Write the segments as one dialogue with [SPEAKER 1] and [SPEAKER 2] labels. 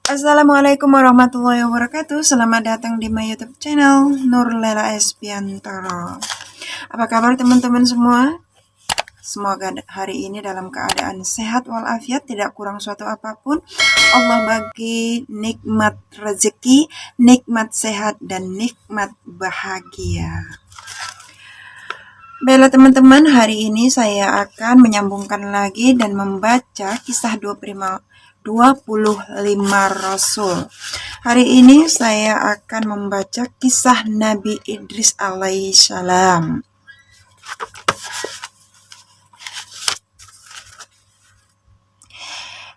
[SPEAKER 1] Assalamualaikum warahmatullahi wabarakatuh. Selamat datang di my YouTube channel Nurlela Espiantoro. Apa kabar teman-teman semua? Semoga hari ini dalam keadaan sehat walafiat, tidak kurang suatu apapun. Allah bagi nikmat rezeki, nikmat sehat, dan nikmat bahagia. Baiklah teman-teman, hari ini saya akan menyambungkan lagi dan membaca kisah 25 Rasul. Hari ini saya akan membaca kisah Nabi Idris alaihissalam.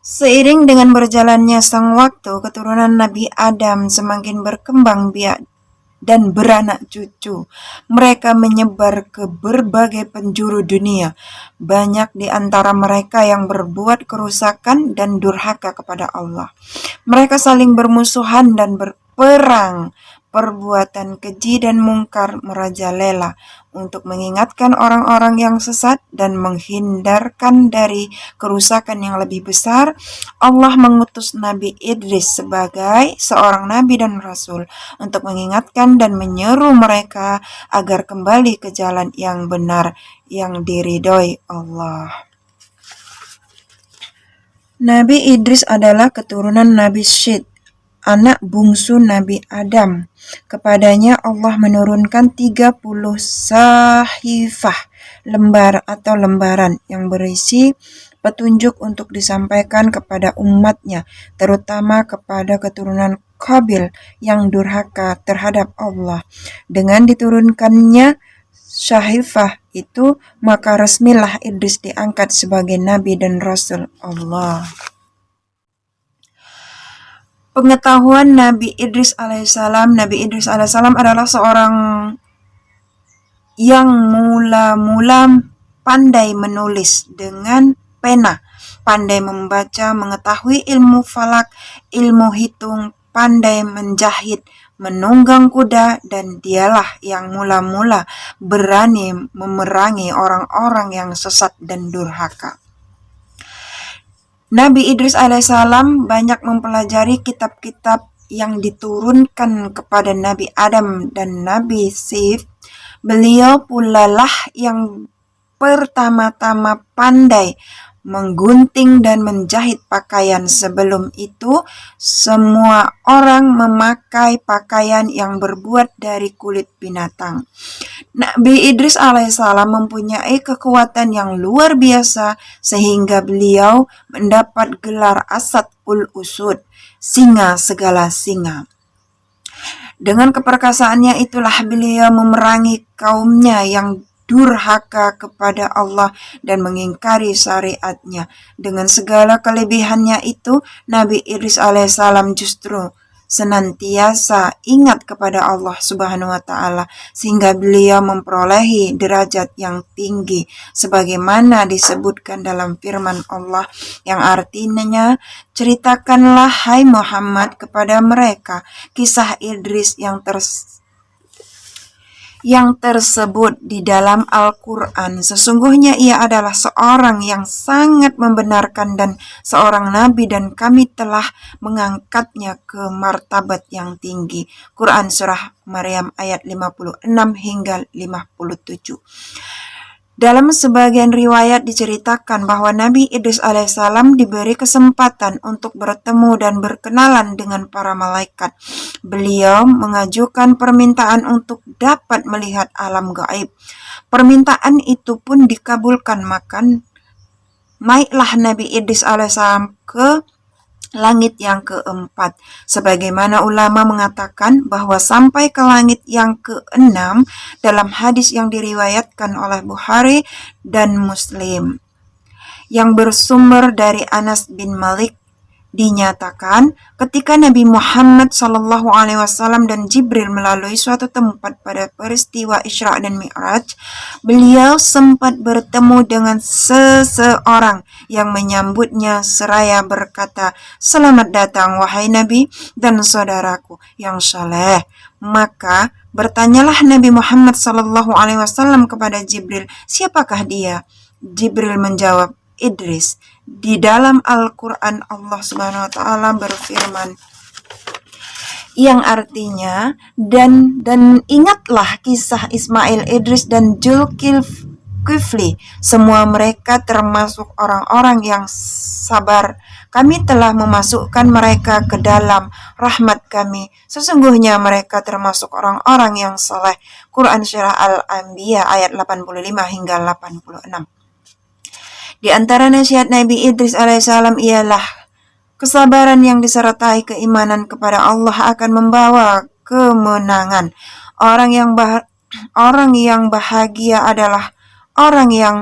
[SPEAKER 1] Seiring dengan berjalannya sang waktu, keturunan Nabi Adam semakin berkembang biak dan beranak cucu. Mereka menyebar ke berbagai penjuru dunia. Banyak di antara mereka yang berbuat kerusakan dan durhaka kepada Allah. Mereka saling bermusuhan dan berperang. Perbuatan keji dan mungkar merajalela untuk mengingatkan orang-orang yang sesat dan menghindarkan dari kerusakan yang lebih besar. Allah mengutus Nabi Idris sebagai seorang nabi dan rasul untuk mengingatkan dan menyeru mereka agar kembali ke jalan yang benar yang diridhoi Allah. Nabi Idris adalah keturunan Nabi Syed, anak bungsu Nabi Adam. Kepadanya Allah menurunkan 30 sahifah, lembar atau lembaran yang berisi petunjuk untuk disampaikan kepada umatnya, terutama kepada keturunan Qabil yang durhaka terhadap Allah. Dengan diturunkannya sahifah itu, maka resmilah Idris diangkat sebagai Nabi dan Rasul Allah. Pengetahuan Nabi Idris alaihissalam. Nabi Idris alaihissalam adalah seorang yang mula-mula pandai menulis dengan pena, pandai membaca, mengetahui ilmu falak, ilmu hitung, pandai menjahit, menunggang kuda, dan dialah yang mula-mula berani memerangi orang-orang yang sesat dan durhaka. Nabi Idris alaihissalam banyak mempelajari kitab-kitab yang diturunkan kepada Nabi Adam dan Nabi Sif. Beliau pula lah yang pertama-tama pandai menggunting dan menjahit pakaian. Sebelum itu, semua orang memakai pakaian yang berbuat dari kulit binatang. Nabi Idris alaihissalam mempunyai kekuatan yang luar biasa sehingga beliau mendapat gelar Asad-ul Usud, singa segala singa. Dengan keperkasaannya itulah beliau memerangi kaumnya yang durhaka kepada Allah dan mengingkari syariatnya. Dengan segala kelebihannya itu, Nabi Idris alaihissalam justru senantiasa ingat kepada Allah Subhanahu wa Ta'ala, sehingga beliau memperolehi derajat yang tinggi, sebagaimana disebutkan dalam firman Allah yang artinya, ceritakanlah hai Muhammad kepada mereka kisah Idris yang tersebut di dalam Al-Quran. Sesungguhnya ia adalah seorang yang sangat membenarkan dan seorang nabi, dan kami telah mengangkatnya ke martabat yang tinggi. Quran Surah Maryam ayat 56 hingga 57. Dalam sebagian riwayat diceritakan bahwa Nabi Idris alaihissalam diberi kesempatan untuk bertemu dan berkenalan dengan para malaikat. Beliau mengajukan permintaan untuk dapat melihat alam gaib. Permintaan itu pun dikabulkan, maka naiklah Nabi Idris alaihissalam ke langit yang keempat. Sebagaimana ulama mengatakan bahwa sampai ke langit yang keenam dalam hadis yang diriwayatkan oleh Bukhari dan Muslim yang bersumber dari Anas bin Malik, dinyatakan ketika Nabi Muhammad SAW dan Jibril melalui suatu tempat pada peristiwa Isra dan Mi'raj, beliau sempat bertemu dengan seseorang yang menyambutnya seraya berkata, "Selamat datang wahai Nabi dan saudaraku yang saleh." Maka bertanyalah Nabi Muhammad SAW kepada Jibril, "Siapakah dia?" Jibril menjawab, Idris. Di dalam Al-Quran Allah Subhanahu wa Ta'ala berfirman, yang artinya dan ingatlah kisah Ismail, Idris dan Zulkifli. Semua mereka termasuk orang-orang yang sabar. Kami telah memasukkan mereka ke dalam rahmat kami. Sesungguhnya mereka termasuk orang-orang yang saleh. Quran Surah Al-Anbiya ayat 85 hingga 86. Di antara nasihat Nabi Idris alaihissalam ialah kesabaran yang disertai keimanan kepada Allah akan membawa kemenangan. Orang yang bahagia adalah orang yang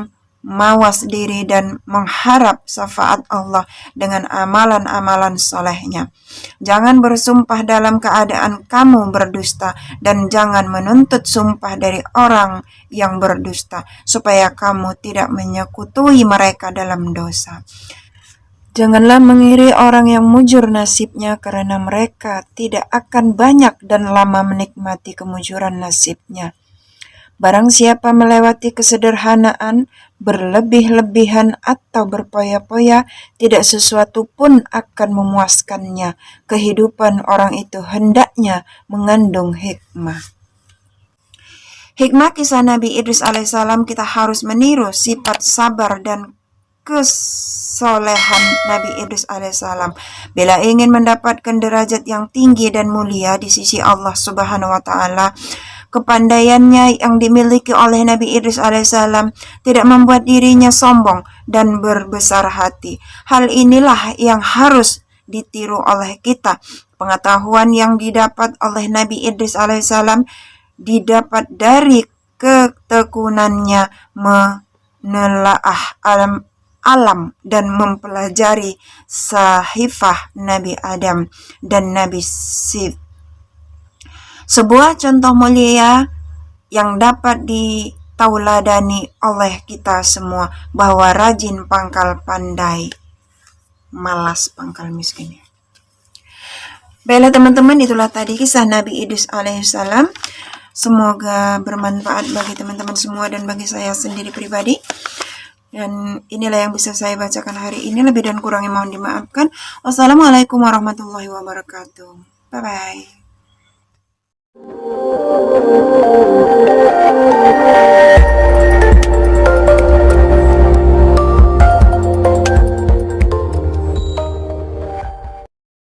[SPEAKER 1] mawas diri dan mengharap syafaat Allah dengan amalan-amalan solehnya. Jangan bersumpah dalam keadaan kamu berdusta, dan jangan menuntut sumpah dari orang yang berdusta, supaya kamu tidak menyekutui mereka dalam dosa. Janganlah mengiri orang yang mujur nasibnya, karena mereka tidak akan banyak dan lama menikmati kemujuran nasibnya. Barang siapa melewati kesederhanaan, berlebih-lebihan atau berpoya-poya, tidak sesuatu pun akan memuaskannya. Kehidupan orang itu hendaknya mengandung hikmah. Hikmah kisah Nabi Idris alaihissalam, kita harus meniru sifat sabar dan kesolehan Nabi Idris alaihissalam. Bila ingin mendapatkan derajat yang tinggi dan mulia di sisi Allah Subhanahu wa Ta'ala, kepandaiannya yang dimiliki oleh Nabi Idris alaihissalam tidak membuat dirinya sombong dan berbesar hati. Hal inilah yang harus ditiru oleh kita. Pengetahuan yang didapat oleh Nabi Idris alaihissalam didapat dari ketekunannya menelaah alam dan mempelajari sahifah Nabi Adam dan Nabi Sif. Sebuah contoh mulia yang dapat ditauladani oleh kita semua, bahwa rajin pangkal pandai, malas pangkal miskin. Baiklah teman-teman, itulah tadi kisah Nabi Idris alaihissalam. Semoga bermanfaat bagi teman-teman semua dan bagi saya sendiri pribadi. Dan inilah yang bisa saya bacakan hari ini. Lebih dan kurangnya mohon dimaafkan. Wassalamualaikum warahmatullahi wabarakatuh. Bye-bye.